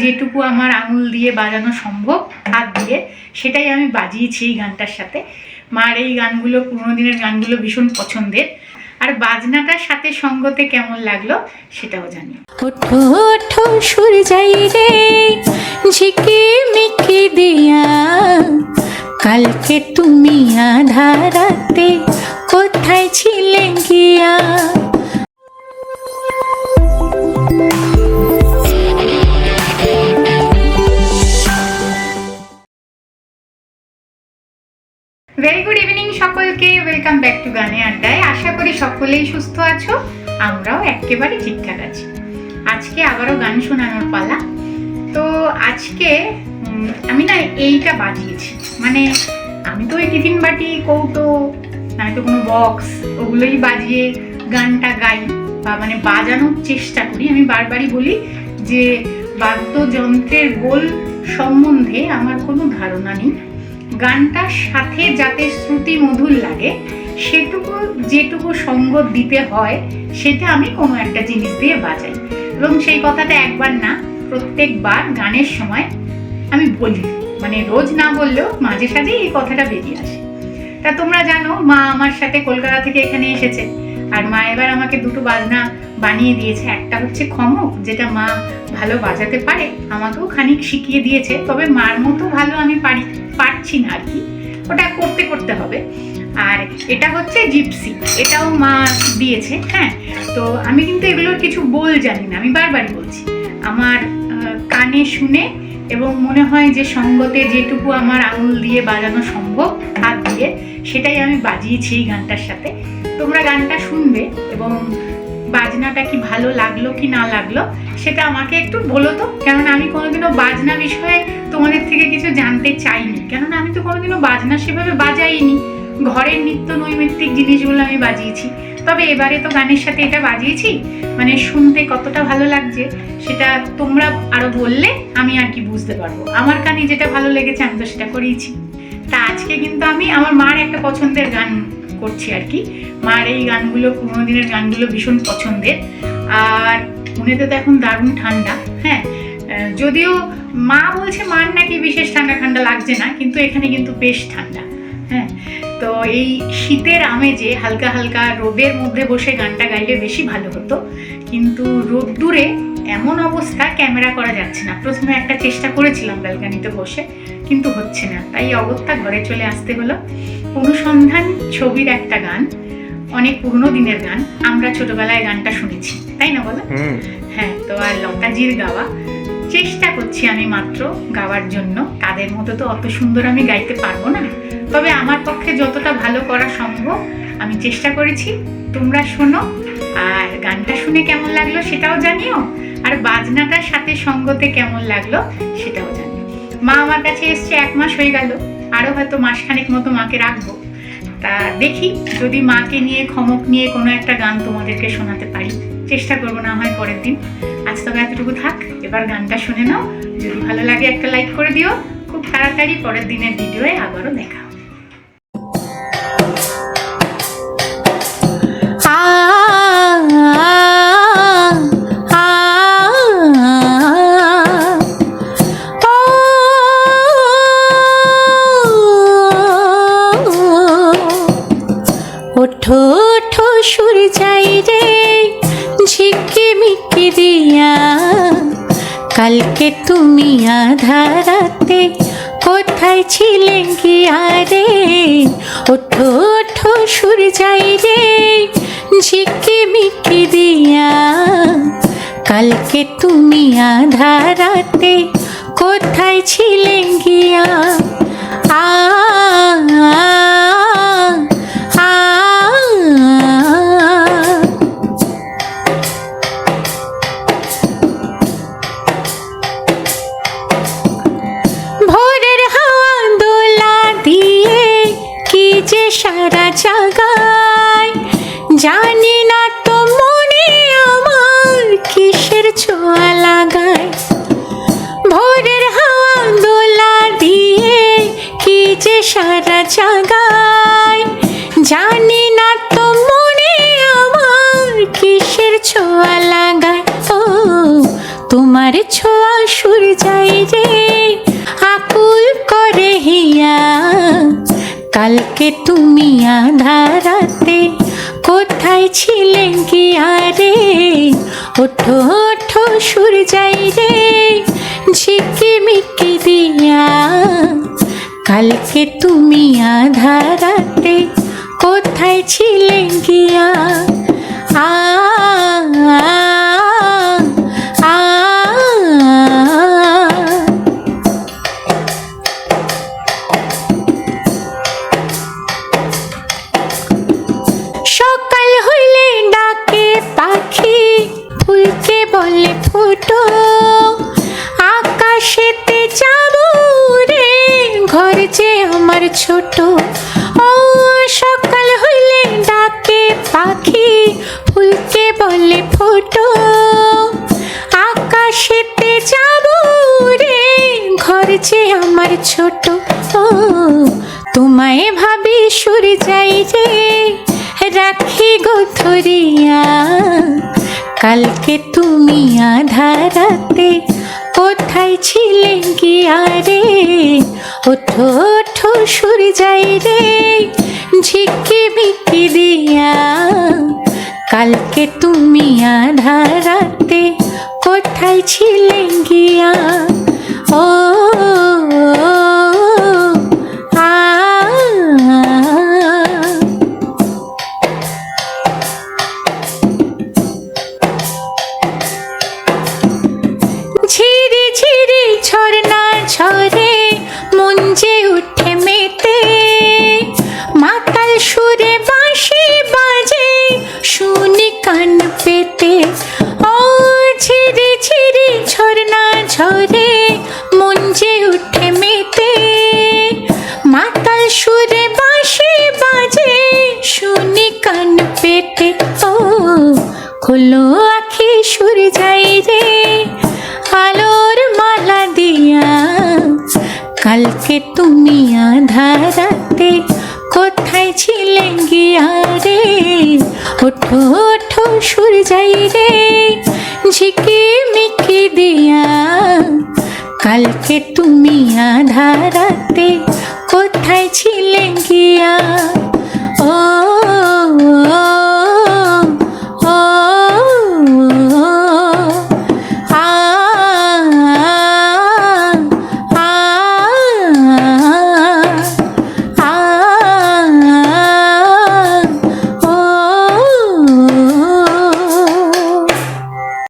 যেটুকু আমার আঙুল দিয়ে বাজানো সম্ভব হাত দিয়ে সেটাই আমি বাজিয়েছি এই গানটার সাথে। মার এই গানগুলো, পুরোনো দিনের গানগুলো ভীষণ পছন্দের। আর বাজনাটার সাথে সঙ্গতে কেমন লাগলো সেটাও জানি। ওঠো ওঠো সুর যাই রে ঝিকি মিকি দিয়া, কালকে তুমি আধা রাতে কোথায় ছিলে গিয়া। ভেরি গুড ইভিনিং সকলকে, ওয়েলকাম ব্যাক টু গানে আড্ডায়। আশা করি সকলেই সুস্থ আছো, আমরাও একেবারে ঠিকঠাক আছি। আজকে আবারও গান শোনানোর পালা। তো আজকে আমি না এইটা বাজিয়েছি, মানে আমি তো ওই টিফিন বাটি, কৌটো, আমি তো কোনো বক্স ওগুলোই বাজিয়ে গানটা গাই বা মানে বাজানোর চেষ্টা করি। আমি বারবারই বলি যে বাদ্যযন্ত্রের গোল সম্বন্ধে আমার কোনো ধারণা নেই। গানটার সাথে যাতে শ্রুতি মধুর লাগে সেটুকু যেটুকু সঙ্গত দিতে হয় সেটা আমি কোনো একটা জিনিস দিয়ে বাজাই, এবং সেই কথাটা একবার না প্রত্যেকবার গানের সময় আমি বলি, মানে রোজ না বললেও মাঝে সাঝে এই কথাটা বেরিয়ে আসে। তা তোমরা জানো মা আমার সাথে কলকাতা থেকে এখানে এসেছে, আর মা এবার আমাকে দুটো বাজনা বানিয়ে দিয়েছে। একটা হচ্ছে খমক, যেটা মা ভালো বাজাতে পারে, আমাকেও খানিক শিখিয়ে দিয়েছে, তবে মার মতো ভালো আমি পারছি না আর কি, ওটা করতে করতে হবে। আর এটা হচ্ছে জিপসি, এটাও মা দিয়েছে। হ্যাঁ, তো আমি কিন্তু এগুলোর কিছু বল জানি না, আমি বারবারই বলছি। আমার কানে শুনে এবং মনে হয় যে সঙ্গতে যেটুকু আমার আঙুল দিয়ে বাজানো সম্ভব হাত দিয়ে সেটাই আমি বাজিয়েছি এই গানটার সাথে। তোমরা গানটা শুনবে এবং বাজনাটা কি ভালো লাগলো কি না লাগলো সেটা আমাকে একটু বলো তো, কেননা আমি কোনোদিনও বাজনা বিষয়ে তোমাদের থেকে কিছু জানতে চাইনি, কেননা আমি তো কোনোদিনও বাজনা সেভাবে বাজাইনি। ঘরের নিত্য নৈমিত্তিক জিনিসগুলো আমি বাজিয়েছি, তবে এবারে তো গানের সাথে এটা বাজিয়েছি, মানে শুনতে কতটা ভালো লাগছে সেটা তোমরা আরো বললে আমি আর কি বুঝতে পারবো। আমার কানে যেটা ভালো লেগেছে আমি তো সেটা করেইছি। তা আজকে কিন্তু আমি আমার মার একটা পছন্দের গান করছি আর কি। মার এই গানগুলো, পুরোনো দিনের গানগুলো ভীষণ পছন্দের। আর মনেতে তো এখন দারুণ ঠান্ডা। হ্যাঁ, যদিও মা বলছে মার নাকি বিশেষ ঠান্ডা ঠান্ডা লাগছে না, কিন্তু এখানে কিন্তু বেশ ঠান্ডা। হ্যাঁ, তো এই শীতের আমেজে হালকা হালকা রোদের মধ্যে বসে গানটা গাইলে বেশি ভালো হতো, কিন্তু রোদ্দুরে এমন অবস্থা ক্যামেরা করা যাচ্ছে না। প্রথমে একটা চেষ্টা করেছিলাম ব্যালকানিতে বসে, কিন্তু হচ্ছে না, তাই অগত্যা ঘরে চলে আসতে হলো। অনুসন্ধান ছবির একটা গান, অনেক পুরনো দিনের গান, আমরা ছোটবেলায় গানটা শুনেছি, তাই না বলো? হ্যাঁ, তো আর লতাজির গাওয়া, চেষ্টা করছি আমি মাত্র গাওয়ার জন্য। তাদের মতো তো অত সুন্দর আমি গাইতে পারবো না, তবে আমার পক্ষে যতটা ভালো করা সম্ভব আমি চেষ্টা করেছি। তোমরা শোনো, আর গানটা শুনে কেমন লাগলো সেটাও জানিও, আর বাজনাটার সাথে সঙ্গতে কেমন লাগলো সেটাও জানিও। মা আমার কাছে এসছে 1 মাস হয়ে গেল, আরও হয়তো মাসখানেক মতো মাকে রাখবো। তা দেখি যদি মাকে নিয়ে, খমক নিয়ে কোনো একটা গান তোমাদেরকে শোনাতে পারি, চেষ্টা করবো, না হয় পরের দিন। আজ তবে এতটুকু থাক, এবার গানটা শুনে নাও। যদি ভালো লাগে একটা লাইক করে দিও। খুব তাড়াতাড়ি পরের দিনের ভিডিওয়ে আবারও দেখা হবে। ওঠো ওঠো সুর যাই রে ঝিকি মিকি দিয়া, কালকে তুমি আধা রাতে কোথায় ছিলে গিয়া রে। ওঠো ওঠো সুর যাই রে ঝিকি মিকি দিয়া, কালকে তুমি আধা রাতে কোথায় ছিলে গিয়া। সারা জাগায় জানি না তো মনে আমার কিসের ছোঁয়া লাগায়। ভোরের হাওয়া দোলা দিয়ে কি যে সারা জাগায়, জানি না তো মনে আমার কিসের ছোঁয়া লাগায়। ও তোমার ছোঁয়া সুর কালকে তুমি আধারাতে কোথায় ছিলে গিয়া রে? ওঠো ওঠো সূর্যাই রে ঝিকিমিকি দিয়া, কালকে তুমি আধারাতে কোথায় ছিলে গিয়া? আ আ আ সকাল হইলে ডাকে পাখি, ফুলকে বলে ফুটো, আকাশেতে যাবো রে ঘর যে আমার ছোট। ও সকাল হইলে ডাকে পাখি, ফুলকে বলে ফুটো, আকাশেতে যাবো রে ঘর যে আমার ছোট। ও তোমায় ভাবি সূর্যাই রে রাখি গো ধরিয়া, কালকে তুমি আধারাতে কোথায় ছিলে গিয়া রে? ওঠো ওঠো সূর্যাই রে ঝিকিমিকি দিয়া, কালকে তুমি আধারাতে কোথায় ছিলে গিয়া? ও আ ঝিরি ঝিরি ঝরনা ঝরে মন যে উঠে মেতে, মাতাল সুরে বাঁশি বাজে শুনি কান পেতে। ও ঝিরি ঝিরি ঝরনা ঝরে মন যে উঠে মেতে, মাতাল সুরে বাঁশি বাজে শুনি কান পেতে। ও খোলো আখি সূর্যাই রে আলোর মালা দিয়া, কালকে তুমি আধারাতে কোথায় ছিলে গিয়া রে? ওঠো ওঠো সূর্যাই রে ঝিকিমিকি দিয়া, কালকে তুমি আধারাতে কোথায় ছিলে গিয়া?